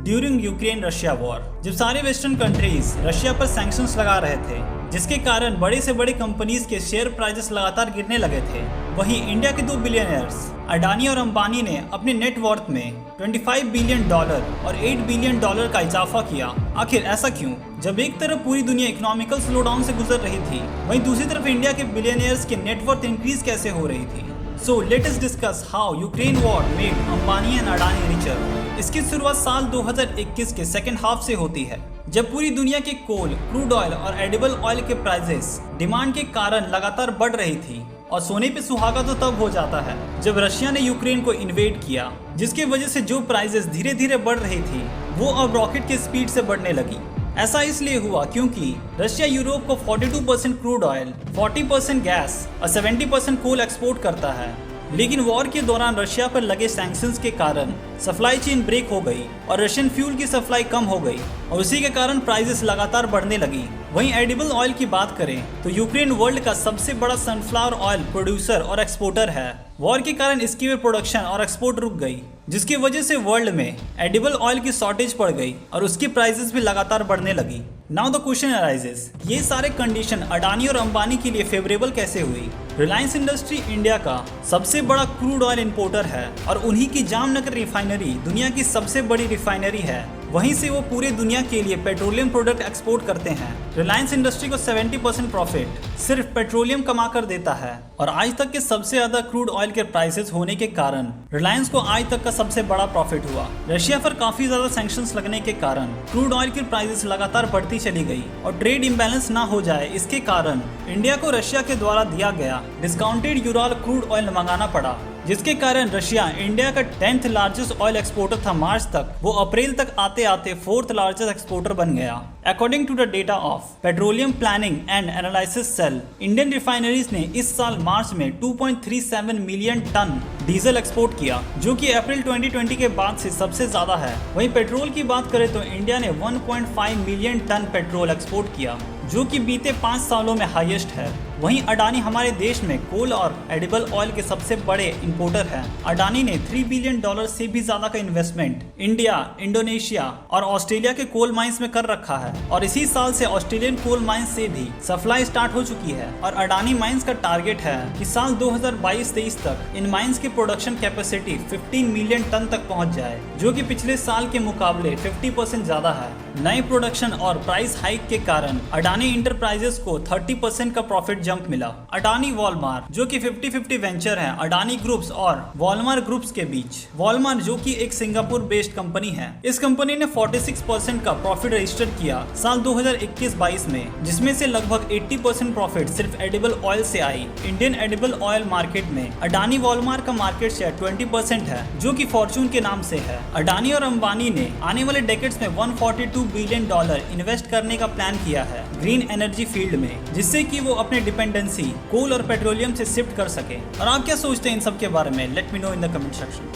During Ukraine Russia war, जब सारे western countries Russia पर सैंक्शंस लगा रहे थे, जिसके कारण बड़े से बड़े कंपनीज के शेयर प्राइसेस लगातार गिरने लगे थे। वहीं इंडिया के दो बिलियनियर्स अडानी और अंबानी ने अपने नेट वर्थ में $25 बिलियन और $8 बिलियन का इजाफा किया। आखिर ऐसा क्यों? जब एक तरफ पूरी दुनिया इकोनॉमिकल स्लोडाउन से गुजर रही थी, वहीं दूसरी तरफ इंडिया के बिलियनियर्स के नेटवर्थ इंक्रीज कैसे हो रही थी? So let us discuss how Ukraine war made Ambani and Adani richer। इसकी शुरुआत साल 2021 के सेकेंड हाफ से होती है, जब पूरी दुनिया के कोल, क्रूड ऑयल और एडिबल ऑयल के प्राइसेस डिमांड के कारण लगातार बढ़ रही थी। और सोने पे सुहागा तो तब हो जाता है जब रशिया ने यूक्रेन को इन्वेड किया, जिसकी वजह से जो प्राइसेस धीरे धीरे बढ़ रही थी वो अब रॉकेट के स्पीड से बढ़ने लगी। ऐसा इसलिए हुआ क्योंकि रशिया यूरोप को 42% क्रूड ऑयल, 40% गैस और 70% कोल एक्सपोर्ट करता है। लेकिन वॉर के दौरान रशिया पर लगे सैंक्शंस के कारण सप्लाई चेन ब्रेक हो गई और रशियन फ्यूल की सप्लाई कम हो गई और उसी के कारण प्राइसेस लगातार बढ़ने लगी। वहीं एडिबल ऑयल की बात करें तो यूक्रेन वर्ल्ड का सबसे बड़ा सनफ्लावर ऑयल प्रोड्यूसर और एक्सपोर्टर है। वॉर के कारण इसकी भी प्रोडक्शन और एक्सपोर्ट रुक गई, जिसकी वजह से वर्ल्ड में एडिबल ऑयल की शॉर्टेज पड़ गई और उसकी प्राइसेस भी लगातार बढ़ने लगी। नाउ द क्वेश्चन अराइजेस, ये सारे कंडीशन अडानी और अंबानी के लिए फेवरेबल कैसे हुई? रिलायंस इंडस्ट्री इंडिया का सबसे बड़ा क्रूड ऑयल इंपोर्टर है और उन्हीं की जामनगर रिफाइनरी दुनिया की सबसे बड़ी रिफाइनरी है। वहीं से वो पूरे दुनिया के लिए पेट्रोलियम प्रोडक्ट एक्सपोर्ट करते हैं। रिलायंस इंडस्ट्री को 70% प्रॉफिट सिर्फ पेट्रोलियम कमा कर देता है और आज तक के सबसे ज्यादा क्रूड ऑयल के प्राइसेस होने के कारण रिलायंस को आज तक का सबसे बड़ा प्रॉफिट हुआ। रशिया पर काफी ज्यादा सैंक्शंस लगने के कारण क्रूड ऑयल की प्राइसेस लगातार बढ़ती चली गई और ट्रेड इम्बैलेंस ना हो जाए, इसके कारण इंडिया को रशिया के द्वारा दिया गया डिस्काउंटेड यूरल क्रूड ऑयल मंगाना पड़ा, जिसके कारण रशिया इंडिया का 10th लार्जेस्ट ऑयल एक्सपोर्टर था मार्च तक, वो अप्रैल तक आते आते 4th लार्जेस्ट एक्सपोर्टर बन गया। According to the data of petroleum planning and analysis cell, Indian refineries ने इस साल मार्च में 2.37 मिलियन टन डीजल एक्सपोर्ट किया, जो कि अप्रैल 2020 के बाद से सबसे ज्यादा है। वहीं पेट्रोल की बात करें तो इंडिया ने 1.5 मिलियन टन पेट्रोल एक्सपोर्ट किया, जो कि बीते 5 सालों में हाईएस्ट है। वहीं अडानी हमारे देश में कोल और एडिबल ऑयल के सबसे बड़े इंपोर्टर हैं। अडानी ने $3 बिलियन से भी ज्यादा का इन्वेस्टमेंट इंडिया, इंडोनेशिया और ऑस्ट्रेलिया के कोल माइंस में कर रखा है और इसी साल से ऑस्ट्रेलियन कोल माइंस से भी सप्लाई स्टार्ट हो चुकी है। और अडानी माइंस का टारगेट है कि साल 2022-23 तक इन माइंस की प्रोडक्शन कैपेसिटी 15 मिलियन टन तक पहुंच जाए, जो कि पिछले साल के मुकाबले 50% ज्यादा है। नए प्रोडक्शन और प्राइस हाइक के कारण अडानी इंटरप्राइजेस को 30% का प्रॉफिट जंप मिला। अडानी वॉलमार, जो कि 50-50 वेंचर है अडानी ग्रुप्स और वॉलमार ग्रुप्स के बीच। वॉलमार जो कि एक सिंगापुर बेस्ड कंपनी है, इस कंपनी ने 46% का प्रॉफिट रजिस्टर किया साल 2021-22 में, जिसमें से लगभग 80% प्रॉफिट सिर्फ एडिबल ऑयल से आई। इंडियन एडिबल ऑयल मार्केट में अडानी वॉलमार का मार्केट शेयर 20% है, जो कि फॉर्चून के नाम से है। अडानी और अंबानी ने आने वाले डेकेड्स में $142 बिलियन इन्वेस्ट करने का प्लान किया है ग्रीन एनर्जी फील्ड में, जिससे कि वो अपने डिपेंडेंसी कोल और पेट्रोलियम से शिफ्ट कर सके। और आप क्या सोचते हैं इन सब के बारे में? Let me know in the comment section.